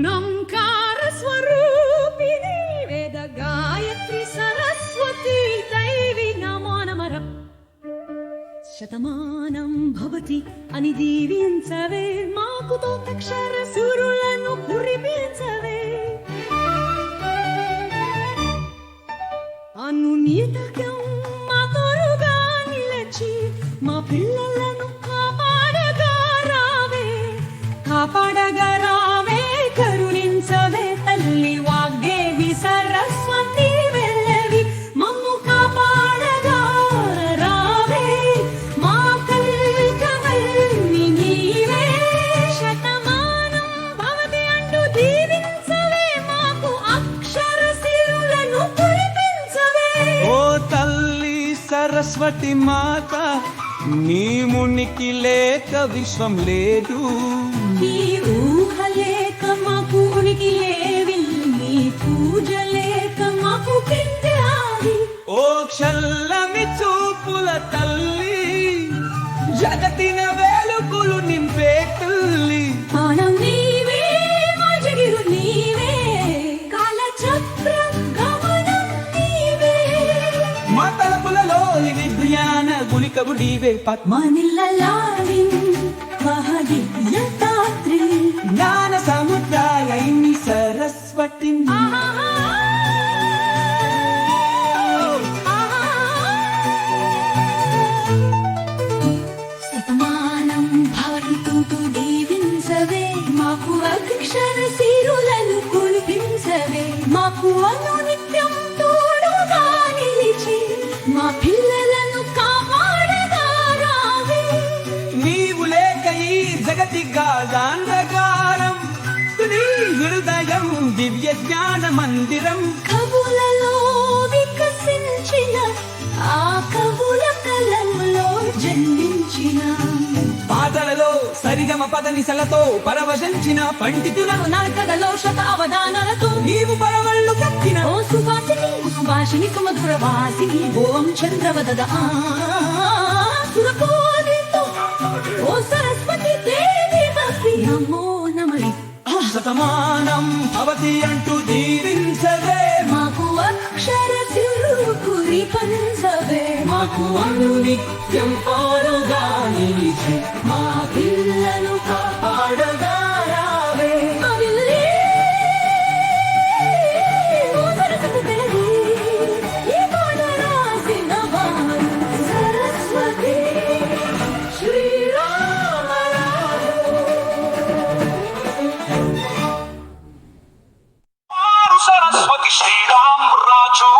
ఓంకార స్వరూపిణి వేద గాయత్రి సరస్వతి దైవి నమో నమః. శతమానం భవతి అని దీవించవే, మాకు తోటక్షర సురులను కురిపించవే. అనునితకం మా తోడుగా నిలచి మా పిల్లలను కాపాడగా రావే, కరుణించవే తల్లి వాగ్దేవి సరస్వతి వెల్లవి మమ్ము కాపాడగా రావే, మా కల్కవల్లి నీవే. శతమానం భవతి అంటూ దీవించవే, మాకు అక్షర సిరులను కురిపించవే. ఓ తల్లి సరస్వతి మాత, నీ మునికి లేక విశ్వం లేదు. నీ ఊహ లేక మాకు ఉనికి లేవి, నీ పూజ లేక మాకు కింది ఆది. ఓ క్షల్లమి చూపుల తల్లి, జగతిన వేలుగులు నింపే తల్లి. మానం నీవే, మా జగిరు నీవే, కాలచక్రం గమనం నీవే. మా తలపులలో విజ్ఞాన గుళికవు నీవే. పద్మనిల్లలాడి మహదివ్యదాత్రి జ్ఞాన సముద్రాలైని సరస్వతి. శతమానం భవతి దీవించవే, మాకు అక్షర సిరులను కురిపించవే. మాకు అనునిత్యం తోడుగా నిలిచి మా పిల్లలను కాపాడగా రావే. నీవు లేక ఈ జగతి గాఢాంధకారం, నీ హృదయం దివ్య జ్ఞాన మందిరం. కవులలో వికసించిన ఆ కవుల కలంలో జన్మించిన పాటలలో సరిగమ పదనిసలతో పరవశించిన పండితులను నాటకలో శత అవధానాలతో నీవు పరవళ్ళు కక్కిన ఓ సుభాషిణి సుమధుర వాసిని ఓం చంద్రవదద సురకోనితో ఓ సరస్వతి దేవి భక్తి నమో నమః. శతమానం భవతి అంటూ దీవించవే, మాకు అక్షర సిరు కురిపించవే. మాకు అనునిత్యం పారుగా నిలిచి మా పిల్లలు కాపాడగా రావే. అవిల్లే ఓ సరస్వతి దేవి, ఈ పాట రాసిన వారు సరస్వతి శ్రీరామరాజు. సరస్వతి శ్రీరామ్ రాజు